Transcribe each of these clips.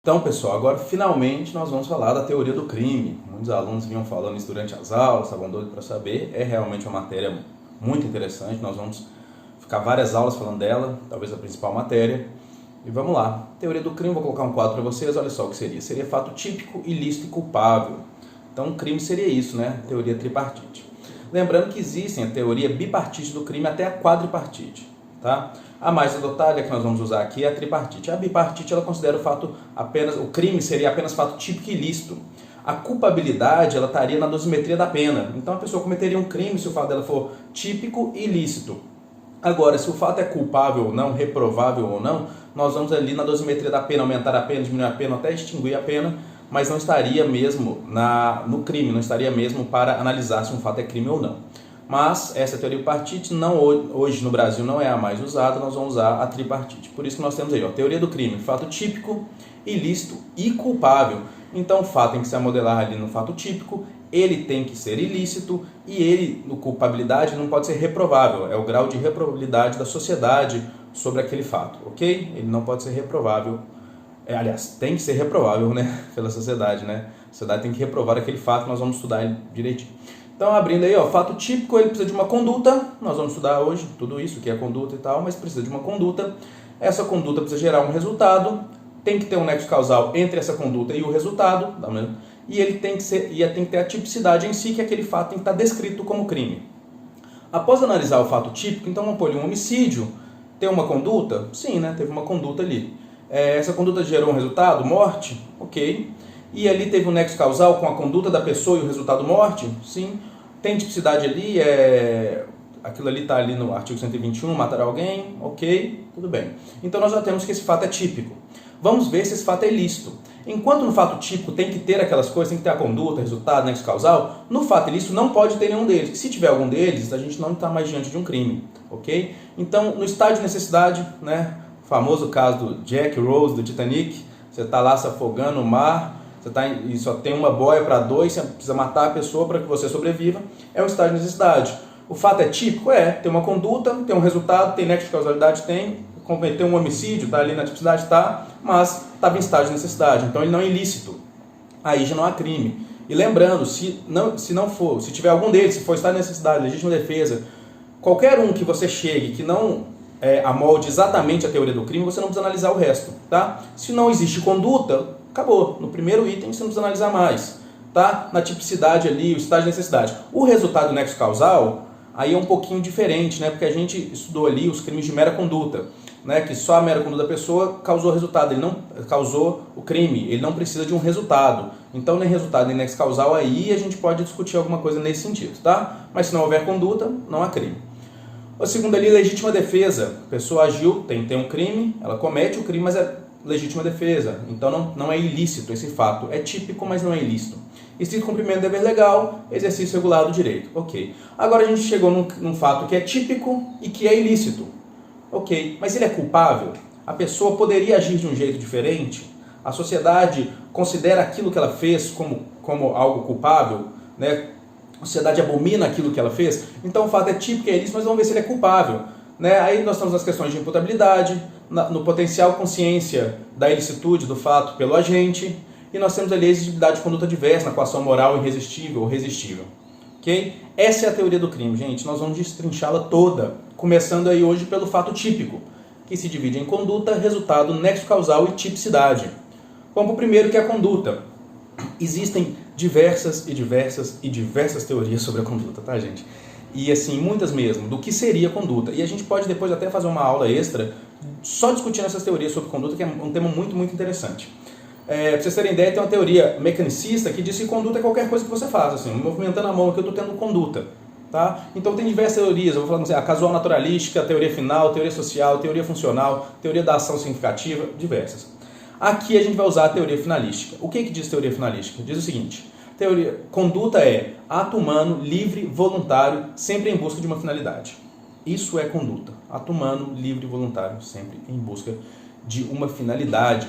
Então, pessoal, agora finalmente nós vamos falar da teoria do crime. Muitos alunos vinham falando isso durante as aulas, estavam doidos para saber. É realmente uma matéria muito interessante, nós vamos ficar várias aulas falando dela, talvez a principal matéria. E vamos lá. Teoria do crime, vou colocar um quadro para vocês, olha só o que seria. Seria fato típico, ilícito e culpável. Então, o crime seria isso, né? Teoria tripartite. Lembrando que existem a teoria bipartite do crime até a quadripartite, tá? A mais adotada, que nós vamos usar aqui, é a tripartite. A bipartite, ela considera o crime seria apenas fato típico e ilícito. A culpabilidade, ela estaria na dosimetria da pena. Então, a pessoa cometeria um crime se o fato dela for típico e ilícito. Agora, se o fato é culpável ou não, reprovável ou não, nós vamos ali na dosimetria da pena, aumentar a pena, diminuir a pena, até extinguir a pena, mas não estaria mesmo no crime, não estaria mesmo para analisar se um fato é crime ou não. Mas essa teoria bipartite hoje no Brasil não é a mais usada, nós vamos usar a tripartite. Por isso que nós temos aí, teoria do crime, fato típico, ilícito e culpável. Então o fato tem que se modelar ali no fato típico, ele tem que ser ilícito e ele, no culpabilidade, não pode ser reprovável. É o grau de reprovabilidade da sociedade sobre aquele fato, ok? Ele não pode ser reprovável. Aliás, tem que ser reprovável, né? Pela sociedade, né? A sociedade tem que reprovar aquele fato, nós vamos estudar ele direitinho. Então, abrindo aí, fato típico, ele precisa de uma conduta, nós vamos estudar hoje tudo isso, que é conduta e tal, mas precisa de uma conduta. Essa conduta precisa gerar um resultado, tem que ter um nexo causal entre essa conduta e o resultado, tá vendo? E ele tem que ter a tipicidade em si, que aquele fato tem que estar descrito como crime. Após analisar o fato típico, então vamos pôr um homicídio, tem uma conduta? Sim, né? Teve uma conduta ali. Essa conduta gerou um resultado? Morte? Ok. E ali teve um nexo causal com a conduta da pessoa e o resultado morte? Sim. Tem tipicidade ali? Aquilo ali está ali no artigo 121, matar alguém? Ok, tudo bem. Então nós já temos que esse fato é típico. Vamos ver se esse fato é ilícito. Enquanto no fato típico tem que ter aquelas coisas, tem que ter a conduta, resultado, nexo causal, no fato ilícito não pode ter nenhum deles. Se tiver algum deles, a gente não está mais diante de um crime, ok? Então, no estado de necessidade, né, o famoso caso do Jack Rose, do Titanic, você está lá se afogando no mar, e só tem uma boia para dois, você precisa matar a pessoa para que você sobreviva, é um estado de necessidade. O fato é típico? Tem uma conduta, tem um resultado, tem nexo de causalidade, tem, cometeu um homicídio, está ali na tipicidade, mas estava em estado de necessidade, então ele não é ilícito, aí já não há crime. E lembrando, se tiver algum deles, se for estado de necessidade, legítima defesa, qualquer um que você chegue que não amolde exatamente a teoria do crime, você não precisa analisar o resto, tá? Se não existe conduta, acabou. No primeiro item você não precisa analisar mais, tá? Na tipicidade ali, o estado de necessidade. O resultado do nexo causal, aí é um pouquinho diferente, né? Porque a gente estudou ali os crimes de mera conduta, né? Que só a mera conduta da pessoa causou o resultado, ele não causou o crime, ele não precisa de um resultado. Então, nem resultado, nem nexo causal, aí a gente pode discutir alguma coisa nesse sentido, tá? Mas se não houver conduta, não há crime. O segundo ali, legítima defesa. A pessoa agiu, tem um crime, ela comete o crime, mas é legítima defesa. Então não é ilícito esse fato. É típico, mas não é ilícito. Estrito cumprimento do dever legal, exercício regular do direito. Ok. Agora a gente chegou num fato que é típico e que é ilícito. Ok. Mas ele é culpável? A pessoa poderia agir de um jeito diferente? A sociedade considera aquilo que ela fez como algo culpável? Né? A sociedade abomina aquilo que ela fez? Então o fato é típico e é ilícito, mas vamos ver se ele é culpável. Né? Aí nós estamos nas questões de imputabilidade, no potencial consciência da ilicitude do fato pelo agente, e nós temos ali a exigibilidade de conduta diversa na coação moral irresistível ou resistível. Okay? Essa é a teoria do crime, gente. Nós vamos destrinchá-la toda, começando aí hoje pelo fato típico, que se divide em conduta, resultado, nexo causal e tipicidade. Vamos para o primeiro, que é a conduta. Existem diversas teorias sobre a conduta, tá, gente? E assim, muitas mesmo, do que seria conduta. E a gente pode depois até fazer uma aula extra só discutindo essas teorias sobre conduta, que é um tema muito, muito interessante. Para vocês terem ideia, tem uma teoria mecanicista que diz que conduta é qualquer coisa que você faz, assim, movimentando a mão aqui eu estou tendo conduta. Tá? Então tem diversas teorias, eu vou falar com você, a casual naturalística, a teoria final, teoria social, teoria funcional, teoria da ação significativa, diversas. Aqui a gente vai usar a teoria finalística. O que diz teoria finalística? Diz o seguinte: conduta é ato humano, livre, voluntário, sempre em busca de uma finalidade. Isso é conduta. Ato humano, livre e voluntário, sempre em busca de uma finalidade.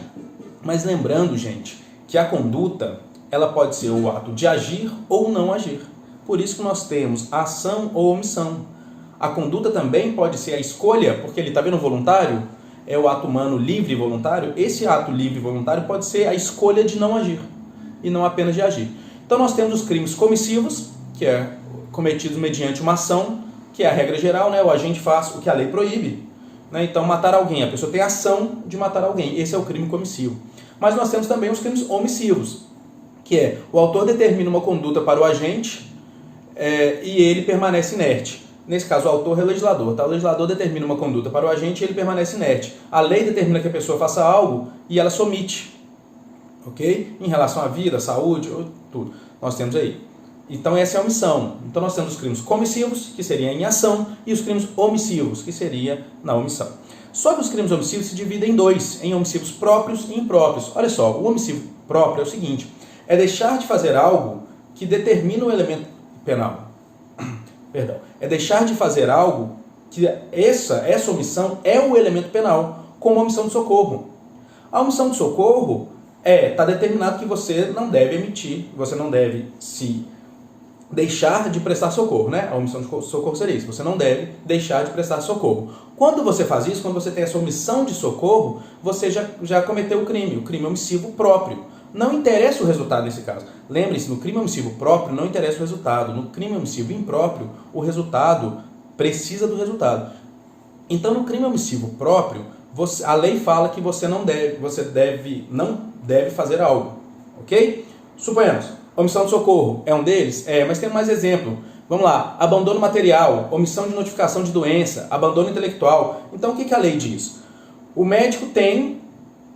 Mas lembrando, gente, que a conduta, ela pode ser o ato de agir ou não agir. Por isso que nós temos ação ou omissão. A conduta também pode ser a escolha, porque ele está vendo voluntário, é o ato humano livre e voluntário, esse ato livre e voluntário pode ser a escolha de não agir, e não apenas de agir. Então nós temos os crimes comissivos, que é cometidos mediante uma ação, que é a regra geral, né? O agente faz o que a lei proíbe. Né? Então matar alguém, a pessoa tem a ação de matar alguém, esse é o crime comissivo. Mas nós temos também os crimes omissivos, que é o autor determina uma conduta para o agente e ele permanece inerte. Nesse caso, o autor é o legislador. Tá? O legislador determina uma conduta para o agente e ele permanece inerte. A lei determina que a pessoa faça algo e ela se omite. Ok? Em relação à vida, à saúde, tudo. Nós temos aí. Então essa é a omissão. Então nós temos os crimes comissivos, que seria em ação, e os crimes omissivos, que seria na omissão. Só que os crimes omissivos se dividem em dois, em omissivos próprios e impróprios. Olha só, o omissivo próprio é o seguinte, é deixar de fazer algo que determina o elemento penal. Perdão. É deixar de fazer algo que essa omissão é o elemento penal, como a omissão de socorro. A omissão de socorro está determinado que você não deve emitir, você não deve se deixar de prestar socorro, né? A omissão de socorro seria isso, você não deve deixar de prestar socorro. Quando você faz isso, quando você tem essa omissão de socorro, você já cometeu o crime omissivo próprio. Não interessa o resultado nesse caso. Lembre-se, no crime omissivo próprio não interessa o resultado. No crime omissivo impróprio, o resultado precisa do resultado. Então, no crime omissivo próprio, a lei fala que você não deve fazer algo. Ok? Suponhamos, omissão de socorro é um deles? Mas tem mais exemplo. Vamos lá, abandono material, omissão de notificação de doença, abandono intelectual. Então, o que a lei diz? O médico tem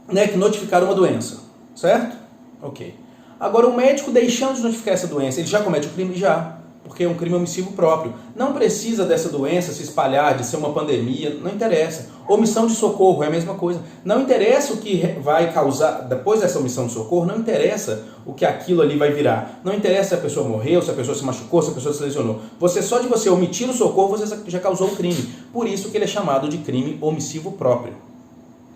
que notificar uma doença, certo? Ok. Agora, o médico deixando de notificar essa doença, ele já comete o crime? Já, porque é um crime omissivo próprio. Não precisa dessa doença se espalhar, de ser uma pandemia, não interessa. Omissão de socorro é a mesma coisa. Não interessa o que vai causar, depois dessa omissão de socorro, não interessa o que aquilo ali vai virar. Não interessa se a pessoa morreu, se a pessoa se machucou, se a pessoa se lesionou. Só de você omitir o socorro, você já causou o crime. Por isso que ele é chamado de crime omissivo próprio.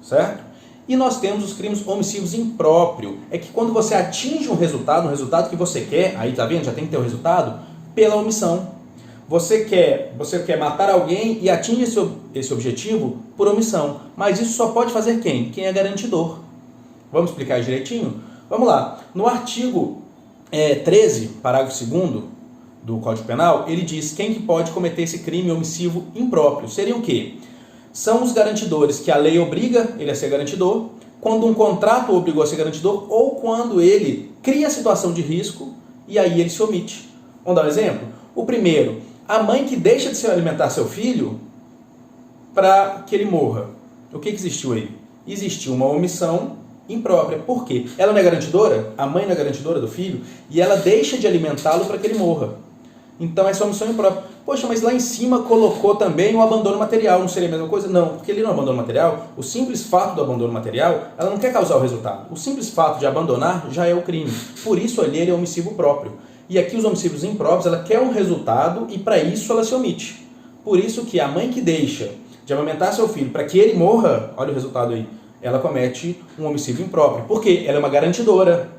Certo? E nós temos os crimes omissivos impróprio. É que quando você atinge um resultado que você quer, aí tá vendo, já tem que ter o resultado, pela omissão. Você quer matar alguém e atinge esse objetivo por omissão. Mas isso só pode fazer quem? Quem é garantidor. Vamos explicar direitinho? Vamos lá. No artigo 13, parágrafo 2º do Código Penal, ele diz quem que pode cometer esse crime omissivo impróprio. Seria o quê? São os garantidores que a lei obriga ele a ser garantidor, quando um contrato o obrigou a ser garantidor ou quando ele cria a situação de risco e aí ele se omite. Vamos dar um exemplo? O primeiro, a mãe que deixa de se alimentar seu filho para que ele morra. O que existiu aí? Existiu uma omissão imprópria. Por quê? Ela não é garantidora? A mãe não é garantidora do filho? E ela deixa de alimentá-lo para que ele morra. Então essa é uma omissão imprópria. Poxa, mas lá em cima colocou também o abandono material, não seria a mesma coisa? Não, porque ali no abandono material, o simples fato do abandono material, ela não quer causar o resultado. O simples fato de abandonar já é o crime. Por isso ali ele é omissivo próprio. E aqui os omissivos impróprios, ela quer um resultado e para isso ela se omite. Por isso que a mãe que deixa de amamentar seu filho para que ele morra, olha o resultado aí, ela comete um homicídio impróprio. Por quê? Ela é uma garantidora.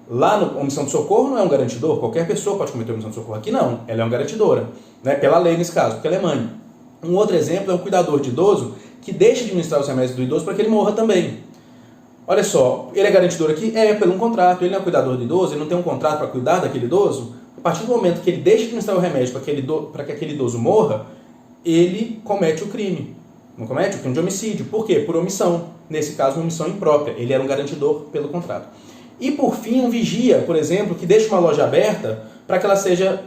Lá no omissão de socorro não é um garantidor, qualquer pessoa pode cometer omissão de socorro. Aqui não, ela é uma garantidora, né? Pela lei nesse caso, porque ela é mãe. Um outro exemplo é um cuidador de idoso que deixa de administrar os remédios do idoso para que ele morra também. Olha só, ele é garantidor aqui? Pelo um contrato, ele não é cuidador do idoso, ele não tem um contrato para cuidar daquele idoso. A partir do momento que ele deixa de administrar o remédio para que aquele idoso morra, ele comete o crime. Não comete o crime de homicídio. Por quê? Por omissão. Nesse caso, uma omissão imprópria. Ele era um garantidor pelo contrato. E por fim, um vigia, por exemplo, que deixa uma loja aberta para que ela seja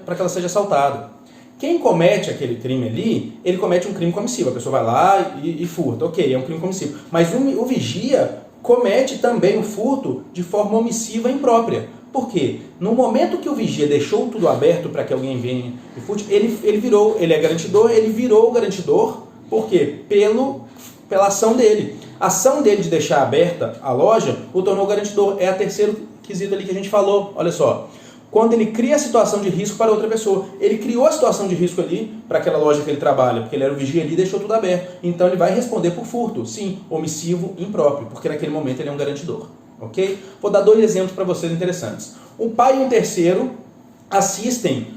assaltada. Quem comete aquele crime ali, ele comete um crime comissivo. A pessoa vai lá e furta. Ok, é um crime comissivo. Mas o vigia comete também o furto de forma omissiva imprópria. Por quê? No momento que o vigia deixou tudo aberto para que alguém venha e furte, ele é garantidor, ele virou o garantidor. Por quê? Pela ação dele. A ação dele de deixar aberta a loja o tornou garantidor. É a terceiro quesito ali que a gente falou. Olha só. Quando ele cria a situação de risco para outra pessoa. Ele criou a situação de risco ali para aquela loja que ele trabalha, porque ele era o vigia ali e deixou tudo aberto. Então ele vai responder por furto. Sim, omissivo impróprio, porque naquele momento ele é um garantidor. Ok? Vou dar 2 exemplos para vocês interessantes. Um pai e um terceiro assistem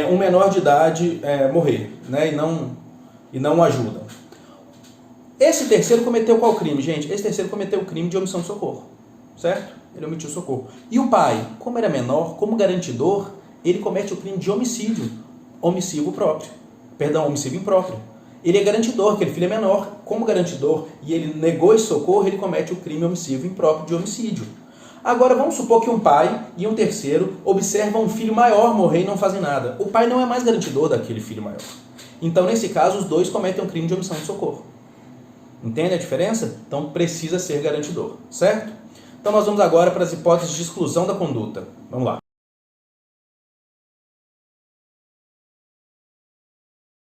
um menor de idade morrer, né? E não o ajudam. Esse terceiro cometeu qual crime, gente? Esse terceiro cometeu o crime de omissão de socorro, certo? Ele omitiu socorro. E o pai, como era menor, como garantidor, ele comete o crime de homicídio, homicídio impróprio. Ele é garantidor, aquele filho é menor, como garantidor, e ele negou esse socorro, ele comete o crime omissivo impróprio de homicídio. Agora, vamos supor que um pai e um terceiro observam um filho maior morrer e não fazem nada. O pai não é mais garantidor daquele filho maior. Então, nesse caso, os dois cometem um crime de omissão de socorro. Entende a diferença? Então, precisa ser garantidor, certo? Então, nós vamos agora para as hipóteses de exclusão da conduta. Vamos lá.